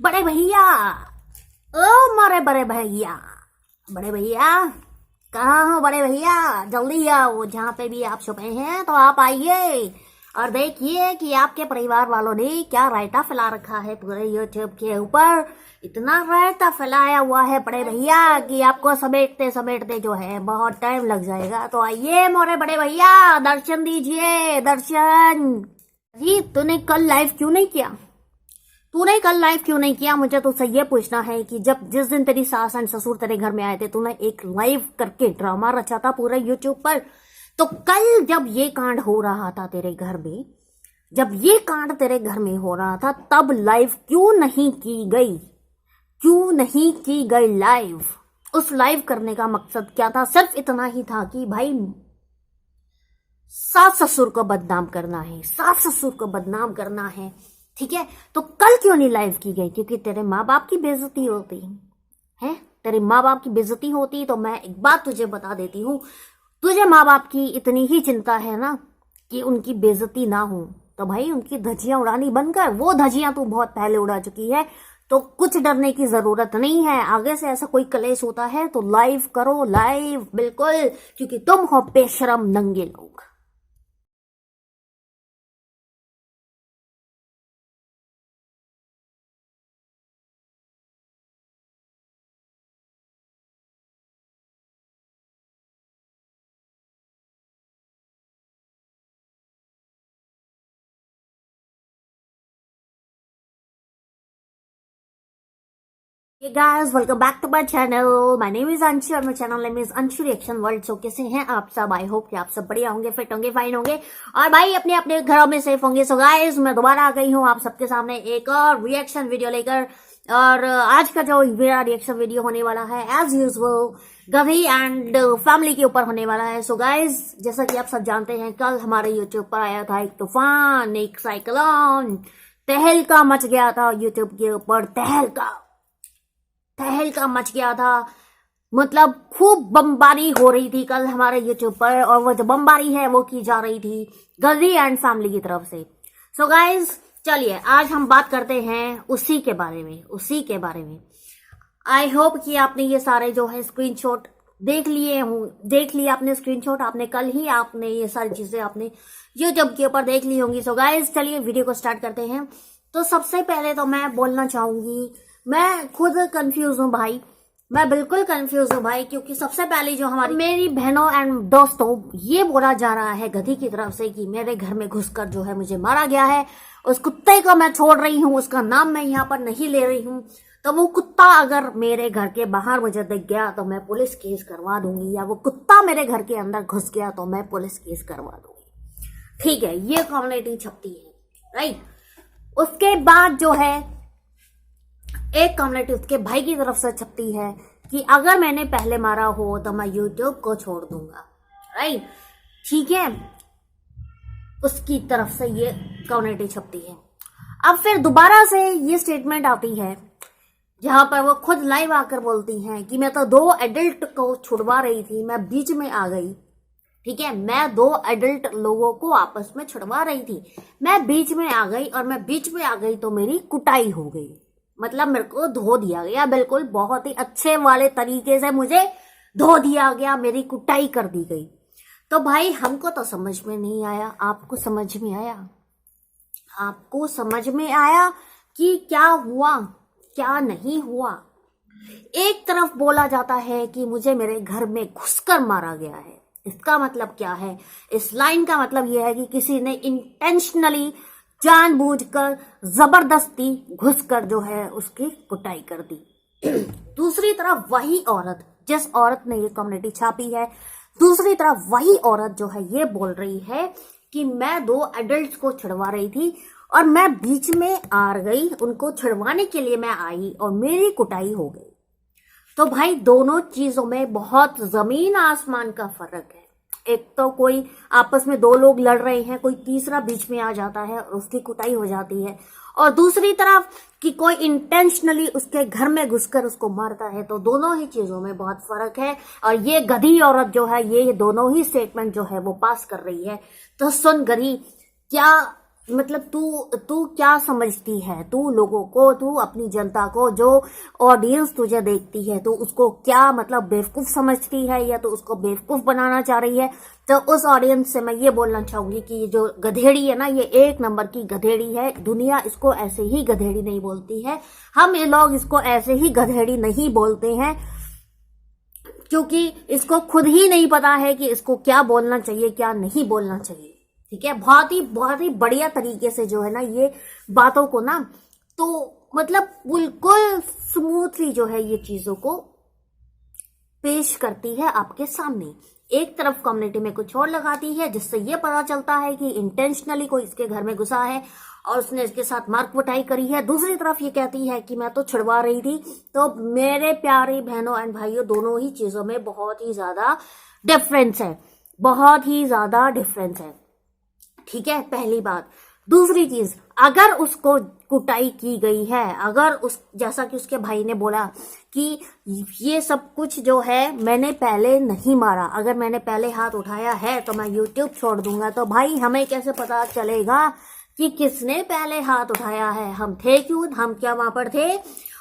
बड़े भैया, ओ मारे बड़े भैया कहाँ हो? बड़े भैया जल्दी आओ, जहाँ पे भी आप छुपे हैं तो आप आइए और देखिए कि आपके परिवार वालों ने क्या रायता फैला रखा है पूरे यूट्यूब के ऊपर। इतना रायता फैलाया हुआ है बड़े भैया कि आपको समेटते समेटते जो है बहुत टाइम लग जाएगा। तो आइए मोरे बड़े भैया, दर्शन दीजिए, दर्शन। जी तूने कल लाइव क्यों नहीं किया? मुझे तो सही ये पूछना है कि जिस दिन तेरी सास एंड ससुर तेरे घर में आए थे, तूने एक लाइव करके ड्रामा रचा था पूरे यूट्यूब पर। तो कल जब ये कांड हो रहा था तेरे घर में, तब लाइव क्यों नहीं की गई लाइव? उस लाइव करने का मकसद क्या था? सिर्फ इतना ही था कि भाई सास ससुर को बदनाम करना है, ठीक है। तो कल क्यों नहीं लाइव की गई? क्योंकि तेरे माँ बाप की बेइज्जती होती है। तेरे माँ बाप की बेइज्जती होती तो मैं एक बात तुझे बता देती हूँ, तुझे माँ बाप की इतनी ही चिंता है ना कि उनकी बेइज्जती ना हो, तो भाई उनकी धज्जियां उड़ानी बंद कर। वो धज्जियां तू बहुत पहले उड़ा चुकी है, तो कुछ डरने की जरूरत नहीं है। आगे से ऐसा कोई कलेश होता है तो लाइव करो, लाइव बिल्कुल, क्योंकि तुम हो बेशरम नंगे लोग। Hey guys, welcome back to my channel. My name is Anshu और my channel name is Anshu Reaction World। So कैसे हैं आप सब? आई होप कि आप सब बढ़िया होंगे, फिट होंगे, फाइन होंगे और भाई अपने अपने घरों में सेफ होंगे। सो गाइस, मैं दोबारा आ गई हूँ आप सबके सामने एक और रिएक्शन वीडियो लेकर। और आज का जो मेरा रिएक्शन वीडियो होने वाला है एज यूजुअल गधी एंड फैमिली के ऊपर होने वाला है। सो गाइस, जैसा कि आप सब जानते हैं, कल हमारे यूट्यूब पर आया था एक तूफान, एक साइक्लोन, तहलका मच गया था यूट्यूब के ऊपर। तहलका मच गया था, मतलब खूब बमबारी हो रही थी कल हमारे यूट्यूब पर, और वो जो बमबारी है वो की जा रही थी गधी एंड फैमिली की तरफ से। सो गाइज, चलिए आज हम बात करते हैं उसी के बारे में। आई होप कि आपने ये सारे जो है स्क्रीनशॉट देख लिए आपने स्क्रीनशॉट, आपने कल ही आपने ये सारी चीजें आपने यूट्यूब के ऊपर देख ली होंगी। सो गाइज, चलिए वीडियो को स्टार्ट करते हैं। तो सबसे पहले तो मैं बोलना चाहूंगी, मैं खुद कंफ्यूज हूँ भाई, मैं बिल्कुल कंफ्यूज हूँ भाई, क्योंकि सबसे पहले जो मेरी बहनों एंड दोस्तों, ये बोला जा रहा है गधी की तरफ से कि मेरे घर में घुसकर जो है मुझे मारा गया है। उस कुत्ते को मैं छोड़ रही हूँ, उसका नाम मैं यहाँ पर नहीं ले रही हूँ। तो वो कुत्ता अगर मेरे घर के बाहर मुझे दिख गया तो मैं पुलिस केस करवा दूंगी, या वो कुत्ता मेरे घर के अंदर घुस गया तो मैं पुलिस केस करवा दूंगी। ठीक है, ये कम्युनिटी छपती है, राइट। उसके बाद जो है एक कम्युनिटी उसके भाई की तरफ से छपती है कि अगर मैंने पहले मारा हो तो मैं यूट्यूब को छोड़ दूंगा, राइट। ठीक है, उसकी तरफ से ये कम्युनिटी छपती है। अब फिर दोबारा से ये स्टेटमेंट आती है जहां पर वो खुद लाइव आकर बोलती हैं कि मैं तो 2 एडल्ट को छुड़वा रही थी, मैं बीच में आ गई। ठीक है, मैं 2 एडल्ट लोगों को आपस में छुड़वा रही थी, मैं बीच में आ गई, और मैं बीच में आ गई तो मेरी कुटाई हो गई, मतलब मेरे को धो दिया गया, बिल्कुल बहुत ही अच्छे वाले तरीके से मुझे धो दिया गया, मेरी कुटाई कर दी गई। तो भाई हमको तो समझ में नहीं आया, आपको समझ में आया कि क्या हुआ क्या नहीं हुआ? एक तरफ बोला जाता है कि मुझे मेरे घर में घुसकर मारा गया है, इसका मतलब क्या है? इस लाइन का मतलब यह है कि किसी ने इंटेंशनली, जानबूझकर, जबरदस्ती घुसकर जो है उसकी कुटाई कर दी। दूसरी तरफ वही औरत, जिस औरत ने ये कम्युनिटी छापी है, दूसरी तरफ वही औरत जो है ये बोल रही है कि मैं 2 एडल्ट्स को छुड़वा रही थी और मैं बीच में आ गई, उनको छुड़वाने के लिए मैं आई और मेरी कुटाई हो गई। तो भाई दोनों चीजों में बहुत जमीन आसमान का फर्क है। एक तो कोई आपस में 2 लोग लड़ रहे हैं, कोई तीसरा बीच में आ जाता है और उसकी कुटाई हो जाती है, और दूसरी तरफ कि कोई इंटेंशनली उसके घर में घुसकर उसको मारता है। तो दोनों ही चीजों में बहुत फर्क है, और ये गधी औरत जो है ये दोनों ही स्टेटमेंट जो है वो पास कर रही है। तो सुन गधी, क्या मतलब तू क्या समझती है, तू लोगों को, तू अपनी जनता को, जो ऑडियंस तुझे देखती है, तो उसको क्या मतलब बेवकूफ समझती है, या तो उसको बेवकूफ बनाना चाह रही है? तो उस ऑडियंस से मैं ये बोलना चाहूंगी कि ये जो गधेड़ी है ना, ये एक नंबर की गधेड़ी है। दुनिया इसको ऐसे ही गधेड़ी नहीं बोलती है, हम ये लोग इसको ऐसे ही गधेड़ी नहीं बोलते हैं, क्योंकि इसको खुद ही नहीं पता है कि इसको क्या बोलना चाहिए, क्या नहीं बोलना चाहिए। ठीक है, बहुत ही बढ़िया तरीके से जो है ना ये बातों को ना, तो मतलब बिल्कुल स्मूथली जो है ये चीजों को पेश करती है आपके सामने। एक तरफ कम्युनिटी में कुछ और लगाती है, जिससे ये पता चलता है कि इंटेंशनली कोई इसके घर में घुसा है और उसने इसके साथ मार कुटाई करी है। दूसरी तरफ ये कहती है कि मैं तो छुड़वा रही थी। तो मेरे प्यारे बहनों एंड भाइयों, दोनों ही चीजों में बहुत ही ज्यादा डिफरेंस है, बहुत ही ज्यादा डिफरेंस है। ठीक है, पहली बात। दूसरी चीज, अगर उसको कुटाई की गई है, अगर उस जैसा कि उसके भाई ने बोला कि ये सब कुछ जो है मैंने पहले नहीं मारा, अगर मैंने पहले हाथ उठाया है तो मैं यूट्यूब छोड़ दूंगा, तो भाई हमें कैसे पता चलेगा कि किसने पहले हाथ उठाया है? हम थे क्यों, हम क्या वहां पर थे?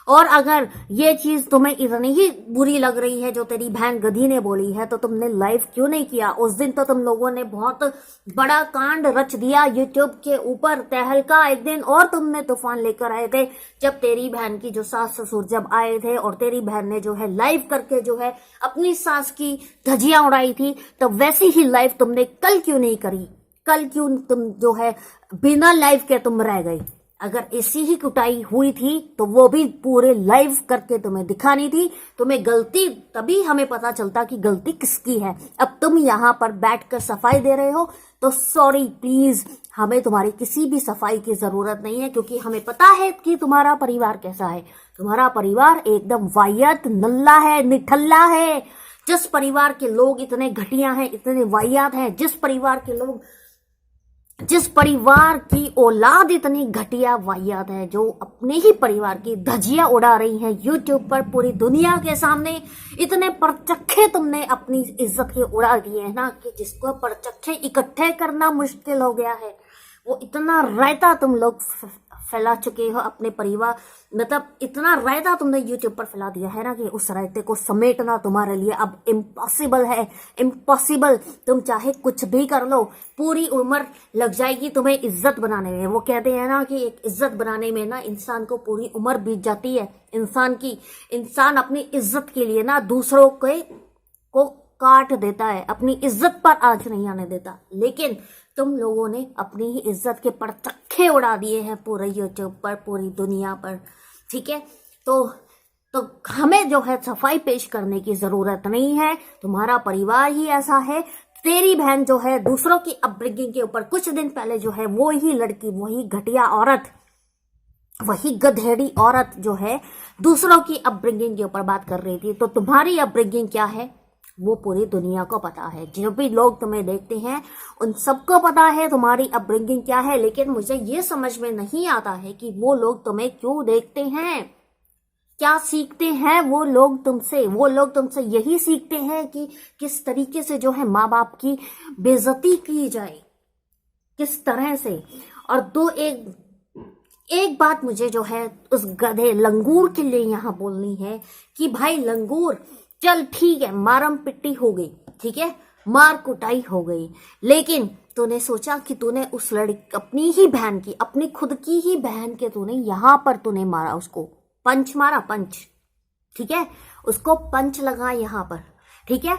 और अगर ये चीज तुम्हें इतनी ही बुरी लग रही है जो तेरी बहन गधी ने बोली है, तो तुमने लाइव क्यों नहीं किया? उस दिन तो तुम लोगों ने बहुत बड़ा कांड रच दिया यूट्यूब के ऊपर, तहलका एक दिन और तुमने तूफान लेकर आए थे, जब तेरी बहन की जो सास ससुर जब आए थे और तेरी बहन ने जो है लाइव करके जो है अपनी सास की धजियां उड़ाई थी, तो वैसी ही लाइव तुमने कल क्यों नहीं करी? कल क्यों तुम जो है बिना लाइव के तुम रह गए? अगर ऐसी ही कुटाई हुई थी तो वो भी पूरे लाइव करके तुम्हें दिखानी थी। तुम्हें गलती, तभी हमें पता चलता कि गलती किसकी है। अब तुम यहाँ पर बैठकर सफाई दे रहे हो, तो सॉरी प्लीज, हमें तुम्हारी किसी भी सफाई की जरूरत नहीं है, क्योंकि हमें पता है कि तुम्हारा परिवार कैसा है। तुम्हारा परिवार एकदम वाहियात नल्ला है, निठल्ला है। जिस परिवार के लोग इतने घटिया हैं, इतने वाहियात हैं, जिस परिवार की औलाद इतनी घटिया वाहियात है, जो अपने ही परिवार की धजियां उड़ा रही है यूट्यूब पर पूरी दुनिया के सामने, इतने परचक्खे तुमने अपनी इज्जत के उड़ा दिए हैं ना, कि जिसको परचक्खे इकट्ठे करना मुश्किल हो गया है। वो इतना रायता तुम लोग फैला चुके हो अपने परिवार, मतलब इतना रायता तुमने यूट्यूब पर फैला दिया है ना, कि उस रायते को समेटना तुम्हारे लिए अब इम्पॉसिबल है, इम्पॉसिबल। तुम चाहे कुछ भी कर लो, पूरी उम्र लग जाएगी तुम्हें इज्जत बनाने में। वो कहते हैं ना कि एक इज्जत बनाने में ना इंसान को पूरी उम्र बीत जाती है। इंसान अपनी इज्जत के लिए ना दूसरों को काट देता है, अपनी इज्जत पर आंच नहीं आने देता। लेकिन तुम लोगों ने अपनी ही इज्जत के परचक्खे उड़ा दिए हैं पूरे यूट्यूब पर, पूरी दुनिया पर। ठीक है, तो हमें जो है सफाई पेश करने की जरूरत नहीं है। तुम्हारा परिवार ही ऐसा है। तेरी बहन जो है दूसरों की अपब्रिंगिंग के ऊपर, कुछ दिन पहले जो है वो ही लड़की, वही घटिया औरत, वही गधेड़ी औरत जो है दूसरों की अपब्रिंगिंग के ऊपर बात कर रही थी। तो तुम्हारी अपब्रिंगिंग क्या है वो पूरी दुनिया को पता है। जो भी लोग तुम्हें देखते हैं उन सबको पता है तुम्हारी अपब्रिंगिंग क्या है। लेकिन मुझे ये समझ में नहीं आता है कि वो लोग तुम्हें क्यों देखते हैं, क्या सीखते हैं वो लोग तुमसे? वो लोग तुमसे यही सीखते हैं कि किस तरीके से जो है माँ बाप की बेइज्जती की जाए, किस तरह से। और एक बात मुझे जो है उस गधे लंगूर के लिए यहाँ बोलनी है कि भाई लंगूर, चल ठीक है, मारम पिट्टी हो गई, ठीक है, मार कुटाई हो गई, लेकिन तूने सोचा कि तूने उस लड़की, अपनी ही बहन की, अपनी खुद की ही बहन के तूने यहाँ पर तूने मारा, उसको पंच मारा, पंच, ठीक है, उसको पंच लगा यहाँ पर। ठीक है,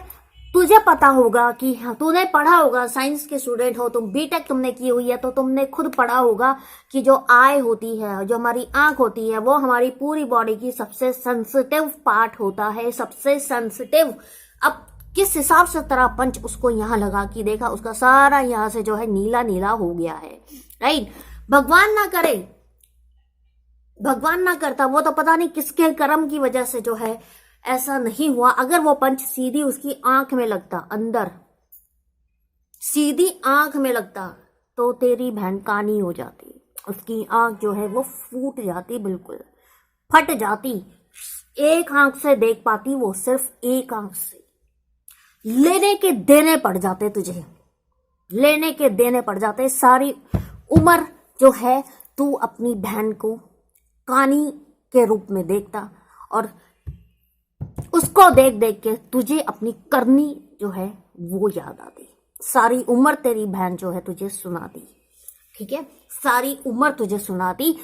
तुझे पता होगा कि हाँ, तूने पढ़ा होगा, साइंस के स्टूडेंट हो तुम, बीटेक तुमने की हुई है, तो तुमने खुद पढ़ा होगा कि जो आई होती है, जो हमारी आंख होती है, वो हमारी पूरी बॉडी की सबसे सेंसिटिव पार्ट होता है, सबसे सेंसिटिव। अब किस हिसाब से तेरा पंच उसको यहाँ लगा कि देखा, उसका सारा यहाँ से जो है नीला नीला हो गया है, राइट। भगवान ना करे, भगवान ना करता, वो तो पता नहीं किसके कर्म की वजह से जो है ऐसा नहीं हुआ। अगर वो पंच सीधी उसकी आंख में लगता, अंदर सीधी आंख में लगता, तो तेरी बहन कानी हो जाती, उसकी आंख जो है वो फूट जाती, बिल्कुल फट जाती। एक आंख से देख पाती वो, सिर्फ एक आंख से। लेने के देने पड़ जाते तुझे, लेने के देने पड़ जाते, सारी उम्र जो है तू अपनी बहन को कानी के रूप में देखता और उसको देख देख के तुझे अपनी करनी जो है वो याद आती। सारी उम्र तेरी बहन जो है तुझे सुनाती, ठीक है, सारी उम्र तुझे सुनाती।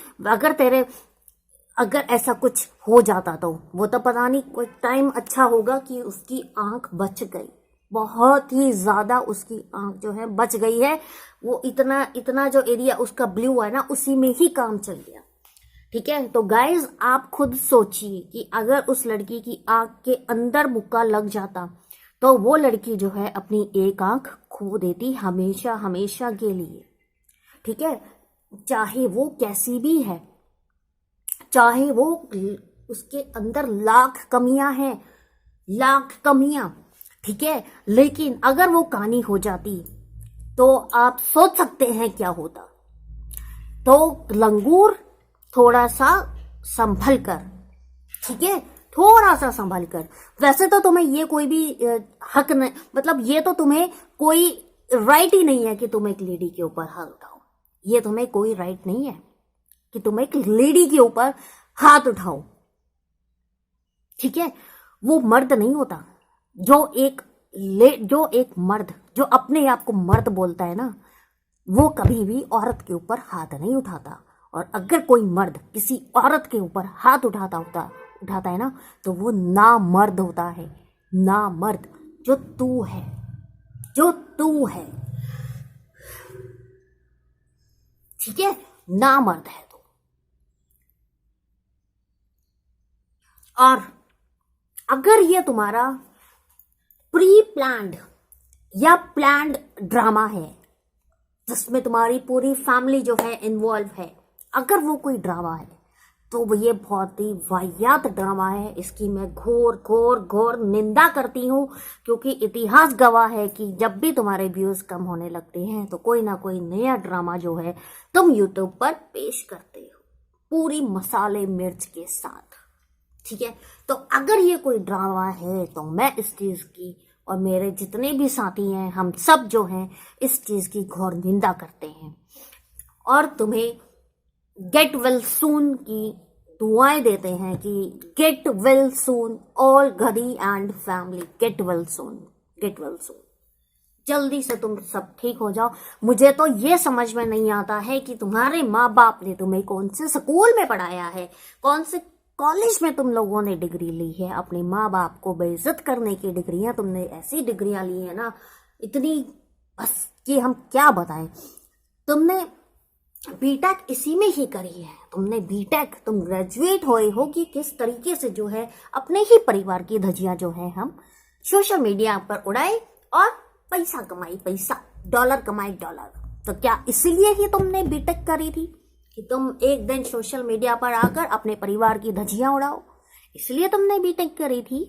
अगर ऐसा कुछ हो जाता तो वो तो पता नहीं कोई टाइम अच्छा होगा कि उसकी आंख बच गई, बहुत ही ज्यादा उसकी आंख जो है बच गई है। वो इतना जो एरिया उसका ब्लू है ना, उसी में ही काम चल गया, ठीक है। तो गाइज आप खुद सोचिए कि अगर उस लड़की की आंख के अंदर मुक्का लग जाता तो वो लड़की जो है अपनी एक आंख खो देती हमेशा हमेशा के लिए, ठीक है। चाहे वो कैसी भी है, चाहे वो उसके अंदर लाख कमियां हैं, लाख कमियां, ठीक है, लेकिन अगर वो कानी हो जाती तो आप सोच सकते हैं क्या होता। तो लंगूर थोड़ा सा संभल कर, ठीक है, थोड़ा सा संभल कर। वैसे तो तुम्हें ये कोई भी हक नहीं, मतलब ये तो तुम्हें कोई राइट ही नहीं है कि तुम एक लेडी के ऊपर हाथ उठाओ। ये तुम्हें कोई राइट नहीं है कि तुम एक लेडी के ऊपर हाथ उठाओ, ठीक है। वो मर्द नहीं होता जो एक मर्द जो अपने आप को मर्द बोलता है ना, वो कभी भी औरत के ऊपर हाथ नहीं उठाता। और अगर कोई मर्द किसी औरत के ऊपर हाथ उठाता है ना, तो वो ना मर्द होता है, ना मर्द, जो तू है, ठीक है, ना मर्द है तो। और अगर ये तुम्हारा प्री प्लान्ड या प्लान्ड ड्रामा है जिसमें तुम्हारी पूरी फैमिली जो है इन्वॉल्व है, अगर वो कोई ड्रामा है तो वो ये बहुत ही वाहियात ड्रामा है। इसकी मैं घोर निंदा करती हूँ, क्योंकि इतिहास गवाह है कि जब भी तुम्हारे व्यूज कम होने लगते हैं तो कोई ना कोई नया ड्रामा जो है तुम यूट्यूब पर पेश करते हो, पूरी मसाले मिर्च के साथ, ठीक है। तो अगर ये कोई ड्रामा है तो मैं इस चीज की और मेरे जितने भी साथी हैं, हम सब जो हैं इस चीज की घोर निंदा करते हैं और तुम्हें गेट वेल सून की दुआएं देते हैं कि गेट वेल सून ऑल घड़ी and family, get well soon, जल्दी से तुम सब ठीक हो जाओ। मुझे तो ये समझ में नहीं आता है कि तुम्हारे माँ बाप ने तुम्हें कौन से स्कूल में पढ़ाया है, कौन से कॉलेज में तुम लोगों ने डिग्री ली है। अपने माँ बाप को बेइज्जत करने की डिग्रियां, तुमने ऐसी डिग्रियां ली है ना, इतनी, बस कि हम क्या बताएं। तुमने बीटेक इसी में ही करी है, तुम ग्रेजुएट हुए हो कि किस तरीके से जो है अपने ही परिवार की धज्जियां जो है हम सोशल मीडिया पर उड़ाए और पैसा कमाई, डॉलर कमाई, डॉलर। तो क्या इसीलिए ही तुमने बीटेक करी थी कि तुम एक दिन सोशल मीडिया पर आकर अपने परिवार की धज्जियां उड़ाओ, इसलिए तुमने बीटेक करी थी।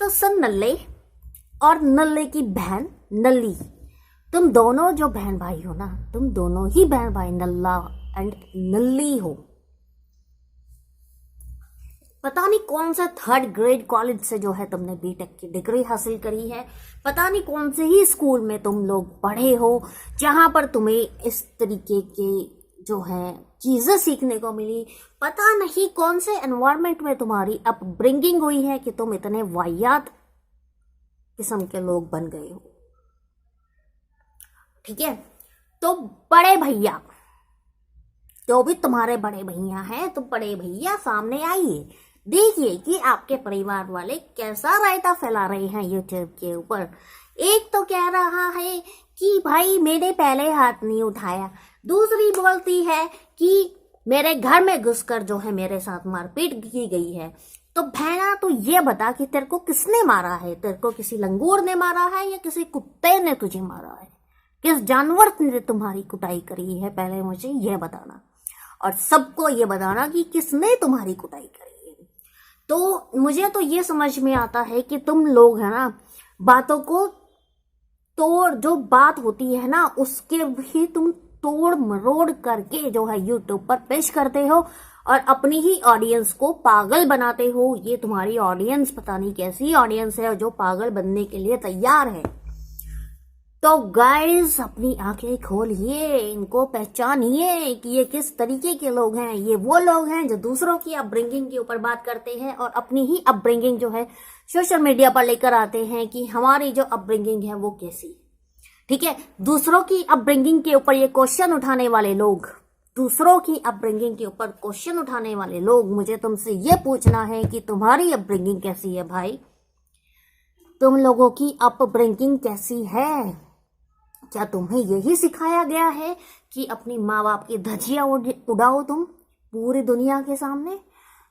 तो सुन नल्ले और नल्ले की बहन नल्ली, तुम दोनों जो बहन भाई हो ना, तुम दोनों ही बहन भाई नल्ला एंड नल्ली हो। पता नहीं कौन सा 3rd ग्रेड कॉलेज से जो है तुमने बीटेक की डिग्री हासिल करी है, पता नहीं कौन से ही स्कूल में तुम लोग पढ़े हो जहां पर तुम्हें इस तरीके के जो है चीजें सीखने को मिली। पता नहीं कौन से एनवायरनमेंट में तुम्हारी अपब्रिंगिंग हुई है कि तुम इतने वाहियात किस्म के लोग बन गए हो, ठीक है। तो बड़े भैया, जो भी तुम्हारे बड़े भैया हैं, तो बड़े भैया सामने आइए, देखिए कि आपके परिवार वाले कैसा रायता फैला रहे हैं यूट्यूब के ऊपर। एक तो कह रहा है कि भाई मैंने पहले हाथ नहीं उठाया, दूसरी बोलती है कि मेरे घर में घुसकर जो है मेरे साथ मारपीट की गई है। तो बहना तो ये बता कि तेरे को किसने मारा है, तेरे को किसी लंगूर ने मारा है या किसी कुत्ते ने तुझे मारा है, किस जानवर ने तुम्हारी कुटाई करी है, पहले मुझे ये बताना और सबको ये बताना कि किसने तुम्हारी कुटाई करी है। तो मुझे तो ये समझ में आता है कि तुम लोग है ना, बातों को जो बात होती है ना उसके भी तुम तोड़ मरोड़ करके जो है यूट्यूब पर पेश करते हो और अपनी ही ऑडियंस को पागल बनाते हो। ये तुम्हारी ऑडियंस पता नहीं कैसी ऑडियंस है जो पागल बनने के लिए तैयार है। तो गाइस अपनी आंखें खोलिए, इनको पहचानिए कि ये किस तरीके के लोग हैं। ये वो लोग हैं जो दूसरों की अपब्रिंगिंग के ऊपर बात करते हैं और अपनी ही अपब्रिंगिंग जो है सोशल मीडिया पर लेकर आते हैं कि हमारी जो अपब्रिंगिंग है वो कैसी है। ठीक है, दूसरों की अपब्रिंगिंग के ऊपर ये क्वेश्चन उठाने वाले लोग, दूसरों की अपब्रिंगिंग के ऊपर क्वेश्चन उठाने वाले लोग, मुझे तुमसे ये पूछना है कि तुम्हारी अपब्रिंगिंग कैसी है भाई? तुम लोगों की अपब्रिंगिंग कैसी है? क्या तुम्हें यही सिखाया गया है कि अपनी माँ बाप की धज्जियां उड़ाओ तुम पूरी दुनिया के सामने?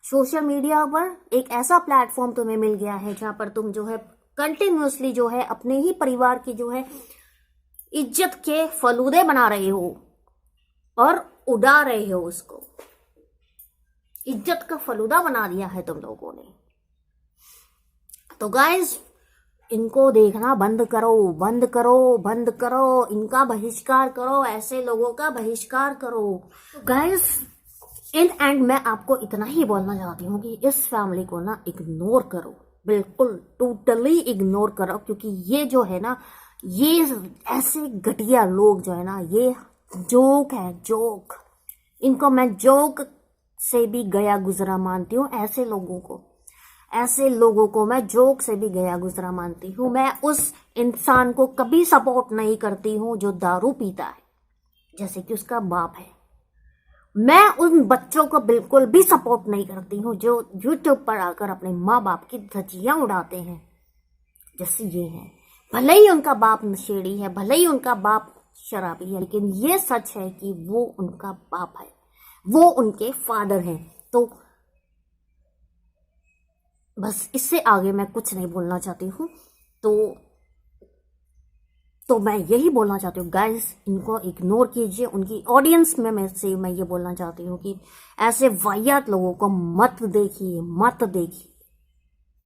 सोशल मीडिया पर एक ऐसा प्लेटफॉर्म तुम्हें मिल गया है जहां पर तुम जो है कंटिन्यूअसली जो है अपने ही परिवार की जो है इज्जत के फलूदे बना रहे हो और उड़ा रहे हो उसको। इज्जत का फलूदा बना दिया है तुम लोगों ने। तो गाइस इनको देखना बंद करो, बंद करो, बंद करो, इनका बहिष्कार करो, ऐसे लोगों का बहिष्कार करो। तो गाइस इन एंड मैं आपको इतना ही बोलना चाहती हूँ कि इस फैमिली को ना इग्नोर करो, बिल्कुल टोटली इग्नोर करो, क्योंकि ये जो है ना, ये ऐसे घटिया लोग जो है ना, ये जोक है, जोक। इनको मैं जोक से भी गया गुजरा मानती हूँ। ऐसे लोगों को मैं जोक से भी गया गुजरा मानती हूँ। मैं उस इंसान को कभी सपोर्ट नहीं करती हूँ जो दारू पीता है, जैसे कि उसका बाप है। मैं उन बच्चों को बिल्कुल भी सपोर्ट नहीं करती हूँ जो यूट्यूब पर आकर अपने माँ बाप की धज्जियां उड़ाते हैं, जैसे ये है। भले ही उनका बाप नशेड़ी है, भले ही उनका बाप शराबी है, लेकिन ये सच है कि वो उनका बाप है, वो उनके फादर हैं। तो बस इससे आगे मैं कुछ नहीं बोलना चाहती हूँ। तो मैं यही बोलना चाहती हूँ गाइस, इनको इग्नोर कीजिए। उनकी ऑडियंस में मैं ये बोलना चाहती हूँ कि ऐसे वाहियात लोगों को मत देखिए, मत देखिए।